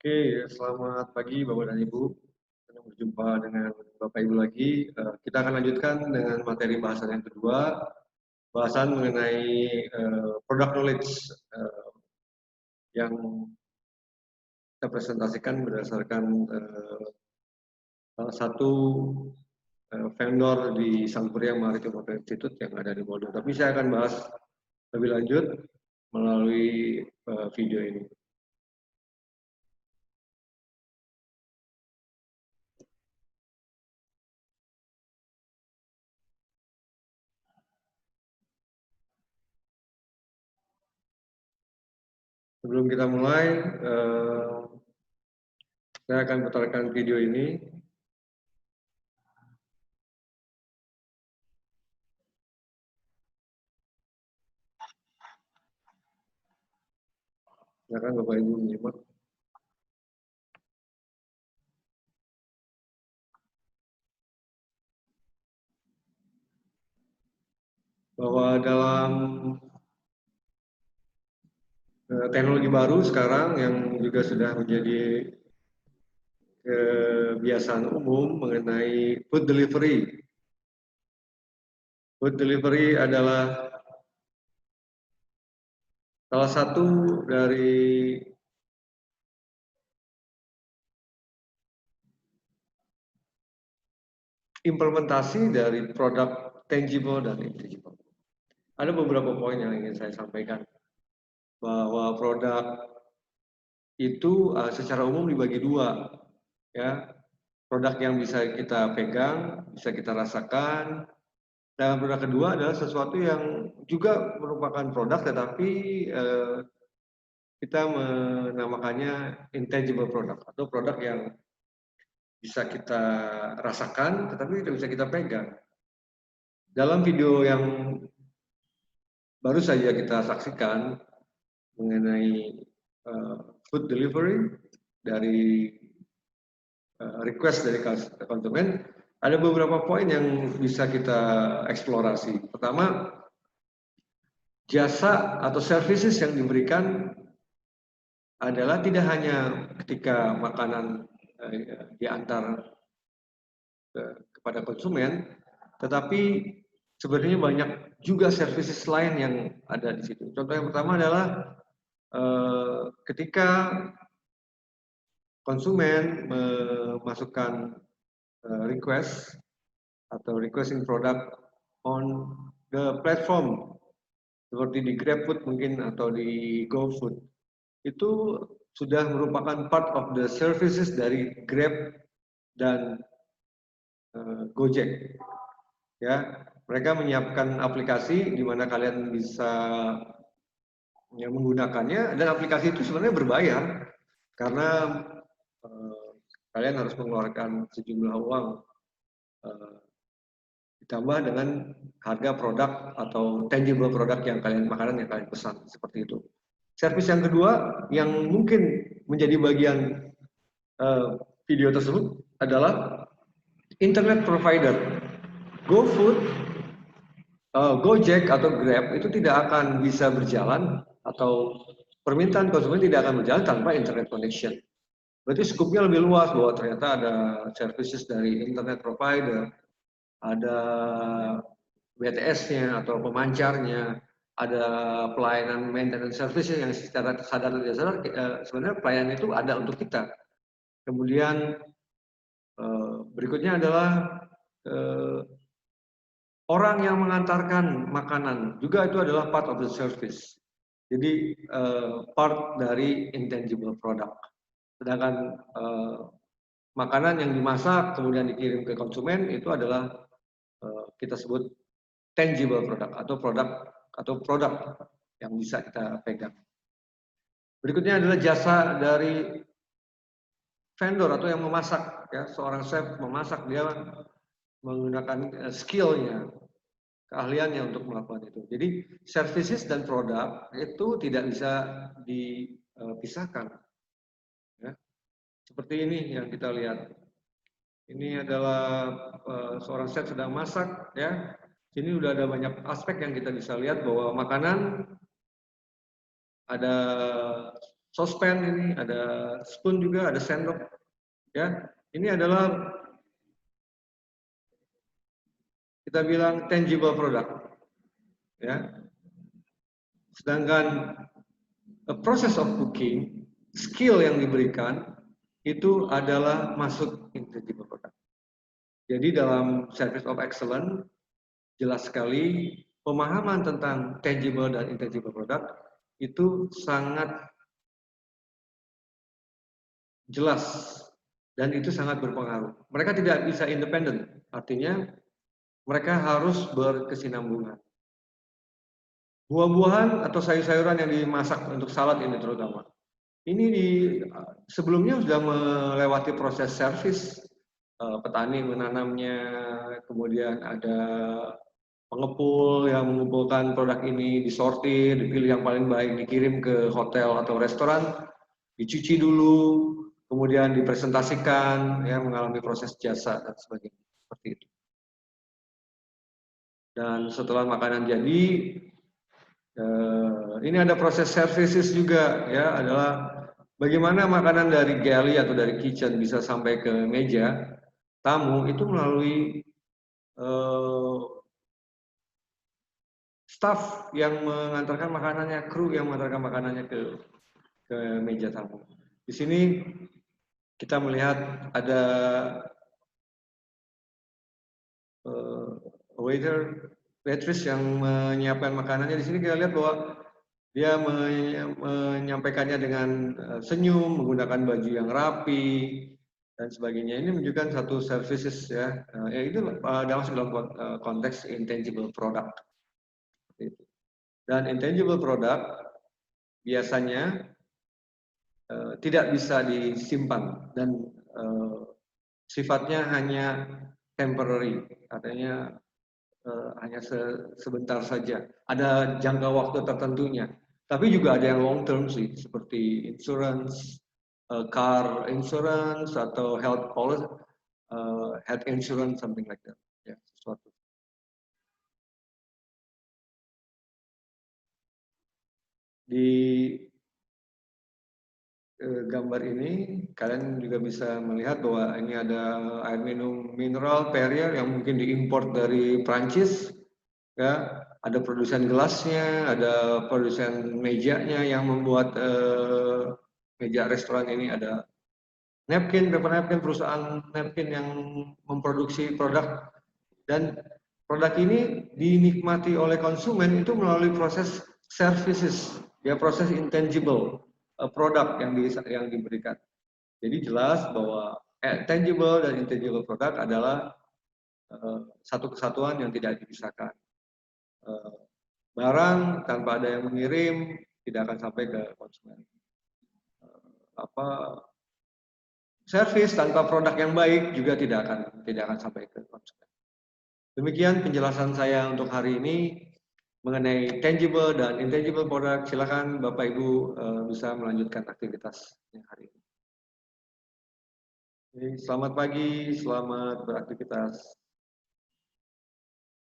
Oke, selamat pagi Bapak dan Ibu. Senang berjumpa dengan Bapak Ibu lagi. Kita akan lanjutkan dengan materi bahasan yang kedua, bahasan mengenai product knowledge yang kita presentasikan berdasarkan salah satu vendor di Sampurna Maritime Water Institute yang ada di Moldo. Tapi saya akan bahas lebih lanjut melalui video ini. Sebelum kita mulai, saya akan putarkan video ini. Silakan Bapak Ibu menyimak. Bahwa dalam teknologi baru sekarang yang juga sudah menjadi kebiasaan umum mengenai food delivery. Food delivery adalah salah satu dari implementasi dari produk tangible dan intangible. Ada beberapa poin yang ingin saya sampaikan, bahwa produk itu secara umum dibagi dua, ya. Produk yang bisa kita pegang, bisa kita rasakan. Dan produk kedua adalah sesuatu yang juga merupakan produk, tetapi kita menamakannya intangible product, atau produk yang bisa kita rasakan, tetapi tidak bisa kita pegang. Dalam video yang baru saja kita saksikan mengenai food delivery dari request dari konsumen, ada beberapa poin yang bisa kita eksplorasi. Pertama, jasa atau services yang diberikan adalah tidak hanya ketika makanan diantar kepada konsumen, tetapi sebenarnya banyak juga services lain yang ada di situ. Contoh yang pertama adalah ketika konsumen memasukkan request atau requesting product on the platform seperti di GrabFood mungkin atau di GoFood, itu sudah merupakan part of the services dari Grab dan Gojek. Ya, mereka menyiapkan aplikasi di mana kalian bisa menggunakannya, dan aplikasi itu sebenarnya berbayar karena kalian harus mengeluarkan sejumlah uang ditambah dengan harga produk atau tangible produk yang makanan yang kalian pesan, seperti itu. Servis yang kedua yang mungkin menjadi bagian video tersebut adalah internet provider. GoFood, Gojek atau Grab itu tidak akan bisa berjalan, atau permintaan konsumen tidak akan berjalan tanpa internet connection. Berarti skupnya lebih luas, bahwa ternyata ada services dari internet provider, ada BTS-nya atau pemancarnya, ada pelayanan maintenance services yang secara sadar tidak sadar sebenarnya pelayanan itu ada untuk kita. Kemudian berikutnya adalah orang yang mengantarkan makanan juga itu adalah part of the service. Jadi part dari intangible product. Sedangkan makanan yang dimasak kemudian dikirim ke konsumen itu adalah kita sebut tangible product atau produk yang bisa kita pegang. Berikutnya adalah jasa dari vendor atau yang memasak, ya. Seorang chef memasak, dia menggunakan skillnya, keahliannya untuk melakukan itu. Jadi services dan produk itu tidak bisa dipisahkan. Ya. Seperti ini yang kita lihat. Ini adalah seorang chef sedang masak, ya. Sini udah ada banyak aspek yang kita bisa lihat, bahwa makanan ada sospen ini, ada spoon juga, ada sendok. Ya, ini adalah kita bilang tangible product. Ya. Sedangkan proses of cooking, skill yang diberikan itu adalah masuk intangible product. Jadi dalam Service of Excellence jelas sekali pemahaman tentang tangible dan intangible product itu sangat jelas dan itu sangat berpengaruh. Mereka tidak bisa independen, artinya mereka harus berkesinambungan. Buah-buahan atau sayur-sayuran yang dimasak untuk salad ini terutama, ini sebelumnya sudah melewati proses service, petani menanamnya, kemudian ada pengepul yang mengumpulkan produk ini, disortir, dipilih yang paling baik, dikirim ke hotel atau restoran, dicuci dulu, kemudian dipresentasikan, ya, mengalami proses jasa dan sebagainya, seperti itu. Dan setelah makanan jadi, ini ada proses services juga, ya, adalah bagaimana makanan dari galley atau dari kitchen bisa sampai ke meja tamu itu melalui staff yang mengantarkan makanannya, kru yang mengantarkan makanannya ke meja tamu. Di sini kita melihat ada waitress yang menyiapkan makanannya. Di sini kita lihat bahwa dia menyampaikannya dengan senyum, menggunakan baju yang rapi dan sebagainya. Ini menunjukkan satu services, ya. Itu masuk dalam konteks intangible product. Dan intangible product biasanya tidak bisa disimpan dan sifatnya hanya temporary, artinya hanya sebentar saja. Ada jangka waktu tertentunya. Tapi juga ada yang long term sih, seperti insurance, car insurance atau health policy, health insurance, something like that. Ya, sesuatu. Di gambar ini kalian juga bisa melihat bahwa ini ada air minum mineral Perrier yang mungkin diimpor dari Prancis, ya. Ada produsen gelasnya, ada produsen mejanya yang membuat meja restoran ini, ada napkin, paper napkin, perusahaan napkin yang memproduksi produk, dan produk ini dinikmati oleh konsumen itu melalui proses services, ya, proses intangible produk yang diberikan. Jadi jelas bahwa tangible dan intangible product adalah satu kesatuan yang tidak dipisahkan. Barang tanpa ada yang mengirim tidak akan sampai ke konsumen. Service tanpa produk yang baik juga tidak akan sampai ke konsumen. Demikian penjelasan saya untuk hari ini mengenai tangible dan intangible product. Silakan Bapak Ibu bisa melanjutkan aktivitas hari ini. Selamat pagi, selamat beraktivitas.